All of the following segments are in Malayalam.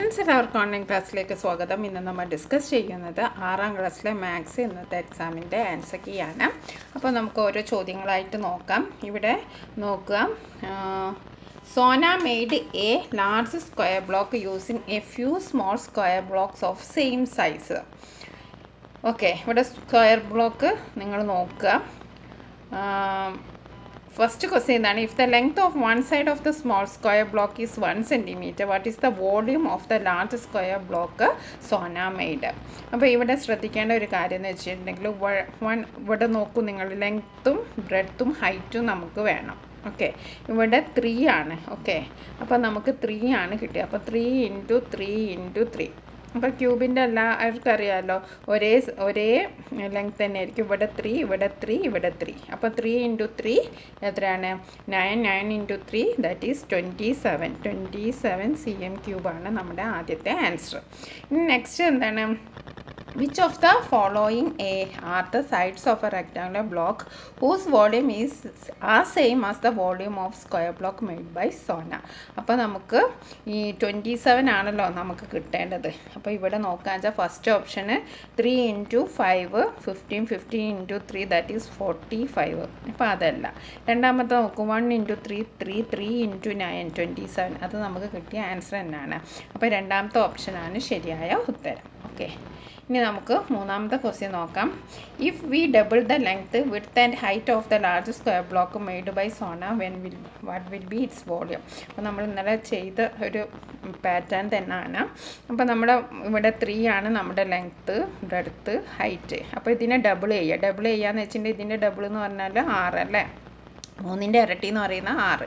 ഫ്രണ്ട്സ്, എല്ലാവർക്കും ഓൺലൈൻ ക്ലാസ്സിലേക്ക് സ്വാഗതം. ഇന്ന് നമ്മൾ ഡിസ്കസ് ചെയ്യുന്നത് 6ാം ക്ലാസ്സിലെ മാത്സ് ഇന്നത്തെ എക്സാമിൻ്റെ ആൻസർ കീയാണ്. അപ്പോൾ നമുക്ക് ഓരോ ചോദ്യങ്ങളായിട്ട് നോക്കാം. ഇവിടെ നോക്കുക. Sona made A large square block using A few small square blocks of same size. Okay, ഇവിടെ സ്ക്വയർ ബ്ലോക്ക് നിങ്ങൾ നോക്കുക. First question is, if the length of one side of the small square block is 1 centimeter, what is the volume of the large square block Sona made? അപ്പോൾ ഇവിടെ ശ്രദ്ധിക്കേണ്ട ഒരു കാര്യം എന്ന് വെച്ചിട്ടുണ്ടെങ്കിൽ ഇവിടെ നോക്കൂ നിങ്ങൾ, ലെങ്ത്തും ബ്രെഡ്ത്തും ഹൈറ്റും നമുക്ക് വേണം. ഓക്കെ, ഇവിടെ 3 ആണ്. ഓക്കെ, അപ്പോൾ നമുക്ക് 3 ആണ് കിട്ടിയത്. അപ്പോൾ 3 × 3 × 3. അപ്പോൾ ക്യൂബിൻ്റെ എല്ലാവർക്കും അറിയാമല്ലോ, ഒരേ ലെങ്ത് തന്നെ ആയിരിക്കും. ഇവിടെ 3, ഇവിടെ 3, ഇവിടെ 3. അപ്പോൾ 3 × 3 എത്രയാണ്? 9. 9 × 3 ദാറ്റ് ഈസ് 27 cm ക്യൂബാണ് നമ്മുടെ ആദ്യത്തെ ആൻസർ. ഇനി നെക്സ്റ്റ് എന്താണ്? Which of the following are the sides of a rectangular block whose volume is same as the volume of square block made by Sona? അപ്പോൾ നമുക്ക് ഈ 27 ആണല്ലോ നമുക്ക് കിട്ടേണ്ടത്. അപ്പോൾ ഇവിടെ നോക്കാൻ വെച്ചാൽ ഫസ്റ്റ് ഓപ്ഷന് 3 × 5 15. 15 × 3 that is 45. അപ്പോൾ അതല്ല. രണ്ടാമത്തെ നോക്കും 1 × 3 3. 3 × 9 27. അത് നമുക്ക് കിട്ടിയ ആൻസർ തന്നെയാണ്. അപ്പോൾ രണ്ടാമത്തെ ഓപ്ഷനാണ് ശരിയായ ഉത്തരം. ഓക്കെ, ഇനി നമുക്ക് മൂന്നാമത്തെ ക്വസ്റ്റ്യൻ നോക്കാം. If we double the length width and height of the large square block made by Sona what will be its volume? അപ്പോൾ നമ്മൾ ഇന്നലെ ചെയ്ത ഒരു പാറ്റേൺ തന്നെയാണ്. അപ്പോൾ നമ്മുടെ ഇവിടെ 3 ആണ് നമ്മുടെ ലെങ്ത്ത്, ബ്രെഡ്ത്ത്, ഹൈറ്റ്. അപ്പോൾ ഇതിനെ ഡബിൾ ചെയ്യാന്ന് വെച്ചിട്ടുണ്ടെങ്കിൽ ഇതിൻ്റെ ഡബിൾ എന്ന് പറഞ്ഞാൽ 6 അല്ലേ? 3ൻ്റെ ഇരട്ടി എന്ന് പറയുന്ന 6.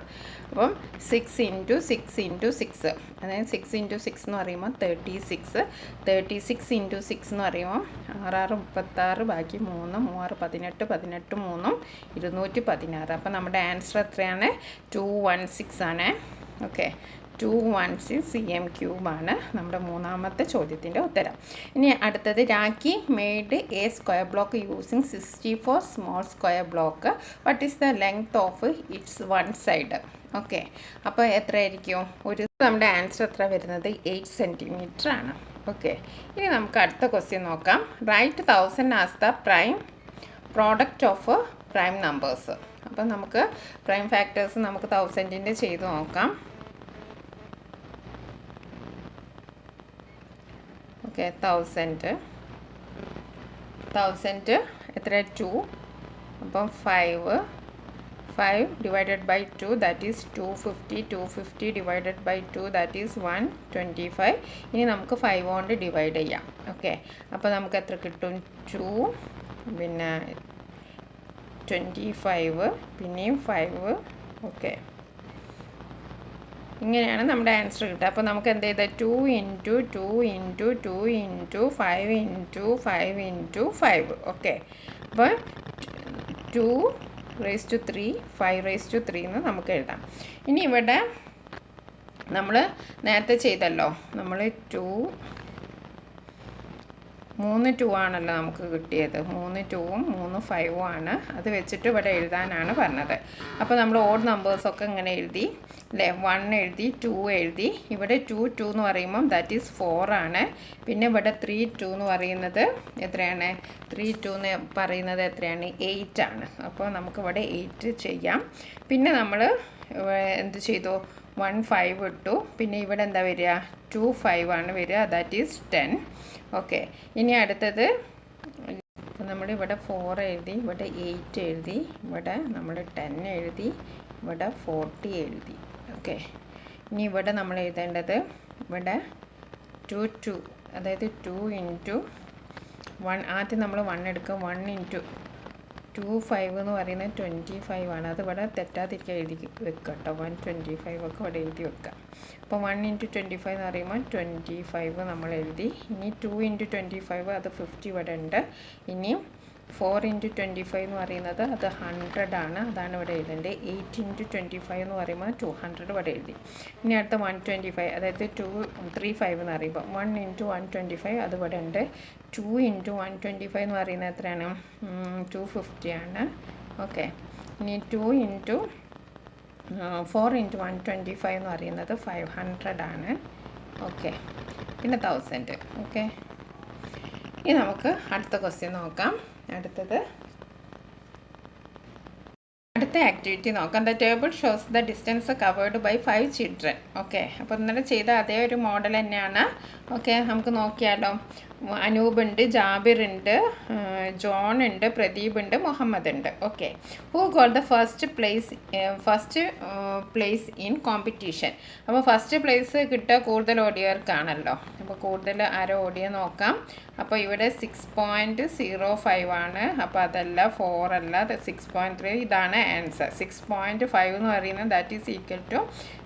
അപ്പം 6 × 6 × 6, അതായത് 6 × 6 എന്ന് പറയുമ്പോൾ 36. 36 × 6 എന്ന് പറയുമ്പോൾ 6 36, ബാക്കി 3 3 18 18 3 216. അപ്പം നമ്മുടെ ആൻസർ എത്രയാണ്? 216 ആണ്. ഓക്കെ, 216 cm ക്യൂബാണ് നമ്മുടെ മൂന്നാമത്തെ ചോദ്യത്തിൻ്റെ ഉത്തരം. ഇനി അടുത്തത്, Rakhi made A square block using 64 small square block. What is the length of its one side? Okay, അപ്പോൾ എത്രയായിരിക്കും? നമ്മുടെ ആൻസർ എത്ര വരുന്നത്? 8 സെൻറ്റിമീറ്റർ ആണ്. ഓക്കെ, ഇനി നമുക്ക് അടുത്ത ക്വസ്റ്റ്യൻ നോക്കാം. Write 1000 as the prime product of prime numbers. അപ്പം നമുക്ക് പ്രൈം ഫാക്ടേഴ്സ് നമുക്ക് 1000ൻ്റെ ചെയ്ത് നോക്കാം. ഓക്കെ, 1000 എത്ര? 2. അപ്പം 5 divided by 2 that is 250. 250 divided by 2 that is 125. ഇനി നമുക്ക് 5 കൊണ്ട് ഡിവൈഡ് ചെയ്യാം. ഓക്കെ, അപ്പോൾ നമുക്ക് എത്ര കിട്ടും? 2 പിന്നെ 25 പിന്നെയും 5. ഓക്കെ, ഇങ്ങനെയാണ് നമ്മുടെ ആൻസർ കിട്ടുക. അപ്പോൾ നമുക്ക് എന്ത് ചെയ്താൽ 2 × 2 × 2 × 5 × 5 × 5. ഓക്കെ, അപ്പോൾ 2⁻3 5⁻3 എന്ന് നമുക്ക് എഴുതാം. ഇനി ഇവിടെ നമ്മൾ നേരത്തെ ചെയ്തല്ലോ, നമ്മൾ 3 2 ആണല്ലോ നമുക്ക് കിട്ടിയത്. 3 2ഉം 3 5ഉം ആണ്. അത് വെച്ചിട്ട് ഇവിടെ എഴുതാനാണ് പറഞ്ഞത്. അപ്പോൾ നമ്മൾ ഓഡ് നമ്പേഴ്സൊക്കെ ഇങ്ങനെ എഴുതി അല്ലേ? 1 എഴുതി, 2 എഴുതി. ഇവിടെ 2 2 എന്ന് പറയുമ്പം ദാറ്റ് ഈസ് 4 ആണ്. പിന്നെ ഇവിടെ 3 2 എന്ന് പറയുന്നത് എത്രയാണ്? 3 2 എന്ന് പറയുന്നത് എത്രയാണ്? 8 ആണ്. അപ്പോൾ നമുക്കിവിടെ 8 ചെയ്യാം. പിന്നെ നമ്മൾ എന്ത് ചെയ്തു? 1 5 ഇട്ടു. പിന്നെ ഇവിടെ എന്താ വരിക? 2 5 ആണ് വരിക. That is 10. ഓക്കെ, ഇനി അടുത്തത് നമ്മളിവിടെ 4 എഴുതി, ഇവിടെ 8 എഴുതി, ഇവിടെ നമ്മൾ 10 എഴുതി, ഇവിടെ 40 എഴുതി. ഓക്കെ, ഇനി ഇവിടെ നമ്മൾ എഴുതേണ്ടത് ഇവിടെ 2 2, അതായത് 2 × 1. ആദ്യം നമ്മൾ 1 എടുക്കുക. 1 × 2 5 എന്ന് പറയുന്നത് 25 ആണ്. അത് ഇവിടെ തെറ്റാതിരിക്കുക എഴുതി വെക്കുക കേട്ടോ. 125 ഒക്കെ ഇവിടെ എഴുതി വെക്കുക. അപ്പോൾ 1 × 25 എന്ന് പറയുമ്പോൾ 25 നമ്മൾ എഴുതി. ഇനി 2 × 25 അത് 50 ഇവിടെ ഉണ്ട്. ഇനി 4 × 25 എന്ന് പറയുന്നത് അത് 100 ആണ്. അതാണ് ഇവിടെ എഴുതേണ്ടത്. 8 × 25 എന്ന് പറയുമ്പോൾ 200 ഇവിടെ എഴുതി. ഇനി അടുത്ത 125, അതായത് 235 എന്ന് പറയുമ്പോൾ 1 × 125 അത് ഇവിടെ ഉണ്ട്. 2 × 125 എന്ന് പറയുന്നത് എത്രയാണ്? 250 ആണ്. ഓക്കെ, ഇനി 2 × 4 × 125 എന്ന് പറയുന്നത് 500 ആണ്. ഓക്കെ, പിന്നെ 1000. ഓക്കെ, ഇനി നമുക്ക് അടുത്ത ക്വസ്റ്റ്യൻ നോക്കാം. അടുത്ത ആക്ടിവിറ്റി നോക്കാം. The table shows the distance covered by 5 children. Okay, അപ്പോൾ ഇന്നലെ ചെയ്ത അതേ ഒരു മോഡൽ തന്നെയാണ്. ഓക്കെ, നമുക്ക് നോക്കിയാലോ. അനൂപ് ഉണ്ട്, ജാബിർ ഉണ്ട്, ജോൺ ഉണ്ട്, പ്രദീപ് ഉണ്ട്, മുഹമ്മദ് ഉണ്ട്. Okay, who got the first place in competition. അപ്പോൾ ഫസ്റ്റ് പ്ലേസ് കിട്ടുക കൂടുതൽ ഓടിയവർക്കാണല്ലോ. അപ്പോൾ കൂടുതൽ ആരോ ഓടിയ നോക്കാം. അപ്പോൾ ഇവിടെ 6.05 ആണ്. അപ്പോൾ അതല്ല, 4 അല്ല, 6.3. ഇതാണ് ആൻസർ. 6.5 എന്ന് പറയുന്നത് ദാറ്റ് ഈസ് ഈക്വൽ ടു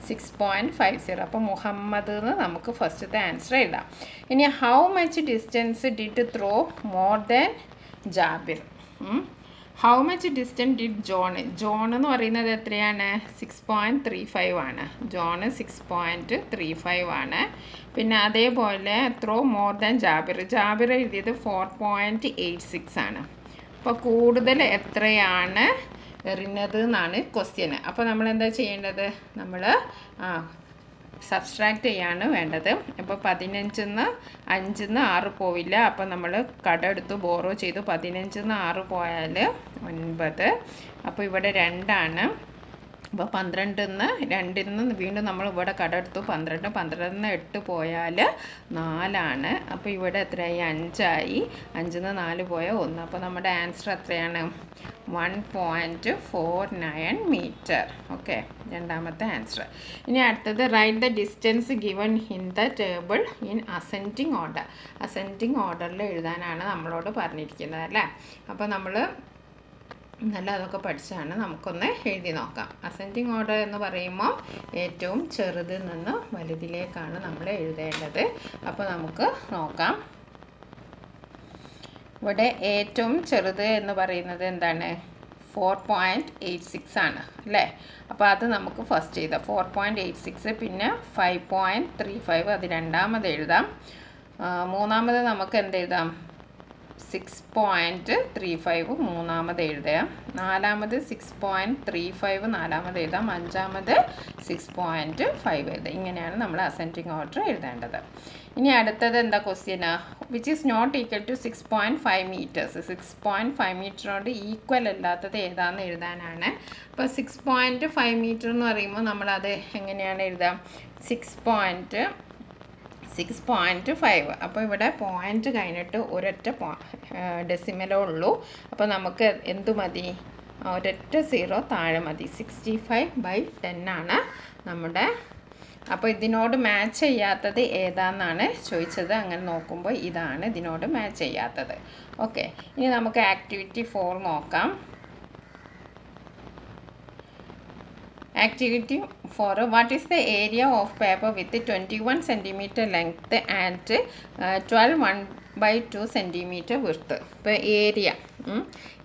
6.50. അപ്പോൾ മുഹമ്മദ് എന്ന് നമുക്ക് ഫസ്റ്റത്തെ ആൻസർ എഴുതാം. ഇനി how much distance did throw more than Jabir. How much distance did John എന്ന് പറയുന്നത് എത്രയാണ്? 6.35 ആണ്. ജോണ് 6.35 ആണ്. പിന്നെ അതേപോലെ ത്രോ മോർ ദാൻ ജാബിർ എഴുതിയത് 4.86 ആണ്. അപ്പോൾ കൂടുതൽ എത്രയാണ് എറിഞ്ഞത് എന്നാണ് ക്വസ്റ്റ്യന്. അപ്പോൾ നമ്മൾ എന്താ ചെയ്യേണ്ടത്? നമ്മൾ സബ്സ്ട്രാക്റ്റ് ചെയ്യാണ് വേണ്ടത്. അപ്പോൾ 15-ന്ന് 5-ന്ന് 6 പോവില്ല. അപ്പോൾ നമ്മൾ കടമെടുത്ത് ബോറോ ചെയ്തു. 15-ന്ന് 6 പോയാൽ 9. അപ്പോൾ ഇവിടെ 2 ആണ്. അപ്പോൾ 12-ന്ന് 2-ന്ന് വീണ്ടും നമ്മൾ ഇവിടെ കടമെടുത്തു 12. 12-ന്ന് 8 പോയാൽ 4 ആണ്. അപ്പോൾ ഇവിടെ എത്രയായി? 5 ആയി. 5-ന്ന് 4 പോയാൽ 1. അപ്പോൾ നമ്മുടെ ആൻസർ എത്രയാണ്? 1.49 മീറ്റർ. ഓക്കെ, രണ്ടാമത്തെ ആൻസർ. ഇനി അടുത്തത് write the distance given in the table in ascending order. Ascending ഓർഡറിൽ എഴുതാനാണ് നമ്മളോട് പറഞ്ഞിരിക്കുന്നത് അല്ലേ. അപ്പോൾ നമ്മൾ നല്ല അതൊക്കെ പഠിച്ചാണ്. നമുക്കൊന്ന് എഴുതി നോക്കാം. അസെൻഡിങ് ഓർഡർ എന്ന് പറയുമ്പോൾ ഏറ്റവും ചെറുതിൽ നിന്ന് വലുതിലേക്കാണ് നമ്മൾ എഴുതേണ്ടത്. അപ്പോൾ നമുക്ക് നോക്കാം. ഇവിടെ ഏറ്റവും ചെറുത് എന്ന് പറയുന്നത് എന്താണ്? 4.86 ആണ് അല്ലേ. അപ്പോൾ അത് നമുക്ക് ഫസ്റ്റ് എഴുതാം. 4.86. പിന്നെ 5.35 അത് രണ്ടാമത് എഴുതാം. മൂന്നാമത് നമുക്ക് എന്തെഴുതാം? 6.35 മൂന്നാമത് എഴുതാം. നാലാമത് 6.35 നാലാമത് എഴുതാം. അഞ്ചാമത് 6.5 എഴുതാം. ഇങ്ങനെയാണ് നമ്മൾ അസെൻഡിങ് ഓർഡർ എഴുതേണ്ടത്. ഇനി അടുത്തത് എന്താ question? Which is not equal to 6.5 meters. 6.5 മീറ്ററിനോട് ഈക്വൽ അല്ലാത്തത് ഏതാണെന്ന് എഴുതാനാണ്. അപ്പോൾ 6.5 മീറ്റർ എന്ന് പറയുമ്പോൾ നമ്മളത് എങ്ങനെയാണ് എഴുതാം? 6.5. അപ്പോൾ ഇവിടെ പോയിൻ്റ് കഴിഞ്ഞിട്ട് ഒരൊറ്റ ഡെസിമലേ ഉള്ളൂ. അപ്പോൾ നമുക്ക് എന്തു മതി? ഒരൊറ്റ 0 താഴെ മതി. 65/10 ആണ് നമ്മുടെ. അപ്പോൾ ഇതിനോട് മാച്ച് ചെയ്യാത്തത് ഏതാണെന്നാണ് ചോദിച്ചത്. അങ്ങനെ നോക്കുമ്പോൾ ഇതാണ് ഇതിനോട് മാച്ച് ചെയ്യാത്തത്. ഓക്കെ, ഇനി നമുക്ക് ആക്ടിവിറ്റി 4 നോക്കാം. Activity 4. What is the area of paper with 21 cm length and 12 1/2 cm width? ഇപ്പോൾ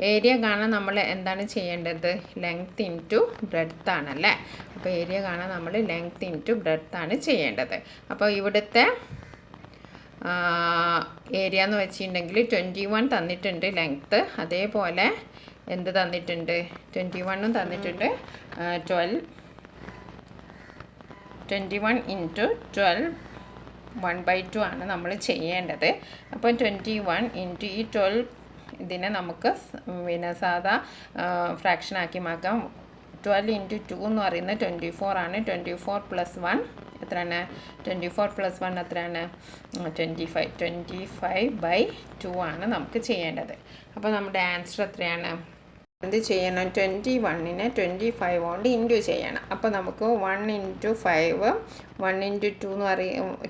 ഏരിയ കാണാൻ നമ്മൾ എന്താണ് ചെയ്യേണ്ടത്? ലെങ്ത് ഇൻറ്റു ബ്രെഡ്ത്ത് ആണല്ലേ. അപ്പോൾ ഏരിയ കാണാൻ നമ്മൾ ലെങ്ത് ഇൻറ്റു ബ്രെഡ്ത്ത് ആണ് ചെയ്യേണ്ടത്. അപ്പോൾ ഇവിടുത്തെ ഏരിയ എന്ന് വെച്ചിട്ടുണ്ടെങ്കിൽ 21 തന്നിട്ടുണ്ട് ലെങ്ത്ത്. അതേപോലെ എന്ത് തന്നിട്ടുണ്ട്? 21 തന്നിട്ടുണ്ട്. 21 × 12 1/2 ആണ് നമ്മൾ ചെയ്യേണ്ടത്. അപ്പോൾ 21 × ഈ 12 ഇതിനെ നമുക്ക് പിന്നെ സാധാ ഫ്രാക്ഷനാക്കി മാറ്റാം. 12 × 2 എന്ന് പറയുന്നത് 24 ആണ്. 24 + 1 എത്രയാണ്? 24 + 1 എത്രയാണ്? 25. 25/2 ആണ് നമുക്ക് ചെയ്യേണ്ടത്. അപ്പോൾ നമ്മുടെ ആൻസർ എത്രയാണ്? എന്ത് ചെയ്യണം? 21-നെ 25 കൊണ്ട് ഇൻറ്റു ചെയ്യണം. അപ്പോൾ നമുക്ക് 1 × 5 1 × 2 എന്ന്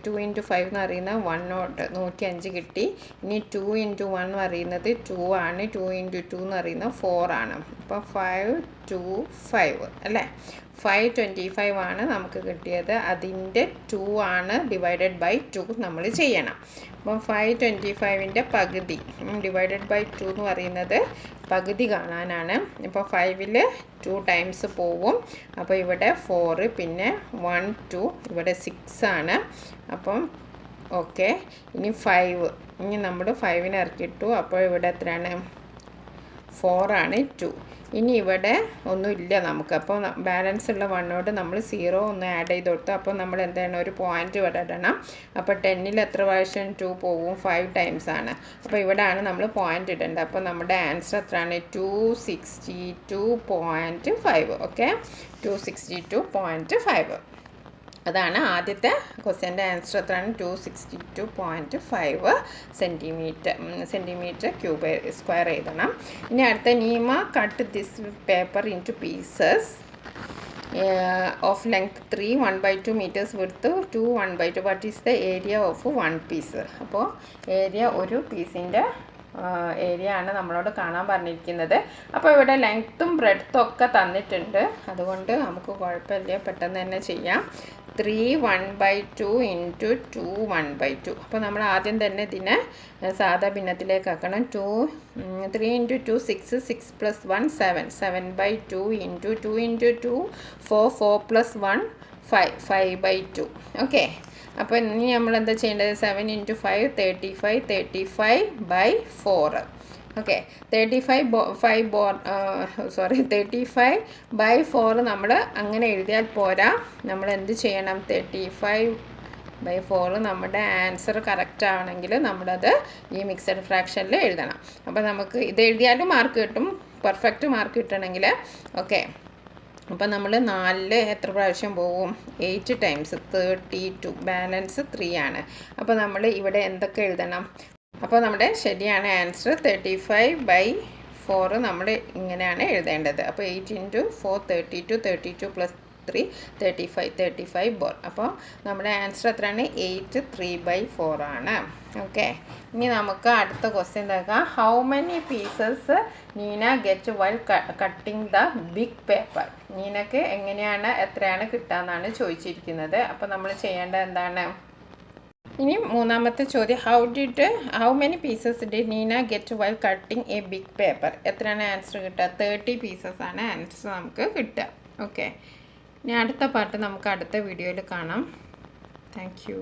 2 × 5 എന്ന് പറയുന്നത് 105 കിട്ടി. ഇനി 2 × 1 എന്ന് പറയുന്നത് 2 ആണ്. 2 × 2 എന്ന് പറയുന്നത് 4 ആണ്. അപ്പോൾ 5 2 5 അല്ലേ. 525 ആണ് നമുക്ക് കിട്ടിയത്. അതിൻ്റെ 2 ആണ് /2 നമ്മൾ ചെയ്യണം. അപ്പോൾ 525-ൻ്റെ പകുതി /2 എന്ന് പറയുന്നത് പകുതി കാണാനാണ്. അപ്പോൾ 5-ൽ 2 ടൈംസ് പോവും. അപ്പോൾ ഇവിടെ 4 പിന്നെ 1 2 ഇവിടെ 6 ആണ്. അപ്പം ഓക്കെ, ഇനി 5 ഇനി നമ്മൾ 5-നെ ഇറക്കിയിട്ടു. അപ്പോൾ ഇവിടെ എത്രയാണ്? 4 ആണ്. 2 ഇനി ഇവിടെ ഒന്നുമില്ല നമുക്ക്. അപ്പോൾ ബാലൻസ് ഉള്ള 1നോട് നമ്മൾ 0 ഒന്ന് ആഡ് ചെയ്ത് കൊടുത്തു. അപ്പോൾ നമ്മൾ എന്താണ് ഒരു പോയിന്റ് ഇവിടെ ഇടണം. അപ്പോൾ 10ൽ എത്ര പ്രാവശ്യം 2 പോകും? 5 ടൈംസ് ആണ്. അപ്പോൾ ഇവിടെയാണ് നമ്മൾ പോയിന്റ് ഇടേണ്ടത്. അപ്പോൾ നമ്മുടെ ആൻസർ എത്രയാണ്? 262.5. ഓക്കെ, 262.5. അതാണ് ആദ്യത്തെ ക്വസ്റ്റ്യൻ്റെ ആൻസർ. എത്രയാണ്? 262.5 സെൻറ്റിമീറ്റർ ക്യൂബ് സ്ക്വയർ എഴുതണം. ഇനി അടുത്ത Neema cut this paper into pieces of length 3, 1/2 meters, width 2, 1/2. What is the area of one piece? അപ്പോൾ ഏരിയ ഒരു പീസിൻ്റെ ഏരിയ ആണ് നമ്മളോട് കാണാൻ പറഞ്ഞിരിക്കുന്നത്. അപ്പോൾ ഇവിടെ ലെങ്ത്തും ബ്രെഡ്ത്തും ഒക്കെ തന്നിട്ടുണ്ട്, അതുകൊണ്ട് നമുക്ക് കുഴപ്പമില്ല, പെട്ടെന്ന് തന്നെ ചെയ്യാം. 3 1/2 ഇൻറ്റു 2 1/2. അപ്പോൾ നമ്മൾ ആദ്യം തന്നെ ഇതിനെ സാധാ ഭിന്നത്തിലേക്ക് ആക്കണം. 3 ഇൻറ്റു 2 6, 6 + 1 7, 7/2 ഇൻറ്റു 2 ഇൻറ്റു 2 4, 4 + 1 5, 5/2. ഓക്കെ, അപ്പോൾ ഇനി നമ്മൾ എന്താ ചെയ്യേണ്ടത്? 7 ഇൻറ്റു 5 35, 35/4. ഓക്കെ, 35/4 നമ്മൾ അങ്ങനെ എഴുതിയാൽ പോരാ. നമ്മൾ എന്ത് ചെയ്യണം? 35/4 നമ്മുടെ ആൻസർ കറക്റ്റ് ആവണമെങ്കിൽ നമ്മളത് ഈ മിക്സഡ് ഫ്രാക്ഷനിൽ എഴുതണം. അപ്പോൾ നമുക്ക് ഇത് എഴുതിയാലും മാർക്ക് കിട്ടും, പെർഫെക്റ്റ് മാർക്ക് കിട്ടണമെങ്കിൽ. ഓക്കെ, അപ്പോൾ നമ്മൾ 4 എത്ര പ്രാവശ്യം പോകും? 8 ടൈംസ് 32. ബാലൻസ് 3 ആണ്. അപ്പോൾ നമ്മൾ ഇവിടെ എന്തൊക്കെ എഴുതണം? അപ്പോൾ നമ്മുടെ ശരിയാണ് ആൻസർ 35/4 നമ്മൾ ഇങ്ങനെയാണ് എഴുതേണ്ടത്. അപ്പോൾ 8 ഇൻറ്റു 4 32, 32 + 3 35/4. അപ്പോൾ നമ്മുടെ ആൻസർ എത്രയാണ്? 8 3/4 ആണ്. ഓക്കെ, ഇനി നമുക്ക് അടുത്ത ക്വസ്റ്റ്യൻ നോക്കാം. How many pieces Neena get while cutting the big paper? നീനക്ക് എത്രയാണ് കിട്ടാന്നാണ് ചോദിച്ചിരിക്കുന്നത്. അപ്പോൾ നമ്മൾ ചെയ്യേണ്ടത് എന്താണ്? ഇനി മൂന്നാമത്തെ ചോദ്യം, how many pieces did Neena get while cutting a big paper? എത്രയാണ് ആൻസർ കിട്ടുക? 30 പീസസ് ആണ് ആൻസർ നമുക്ക് കിട്ടുക. ഓക്കെ, ഇനി അടുത്ത പാർട്ട് നമുക്ക് അടുത്ത വീഡിയോയിൽ കാണാം. Thank you.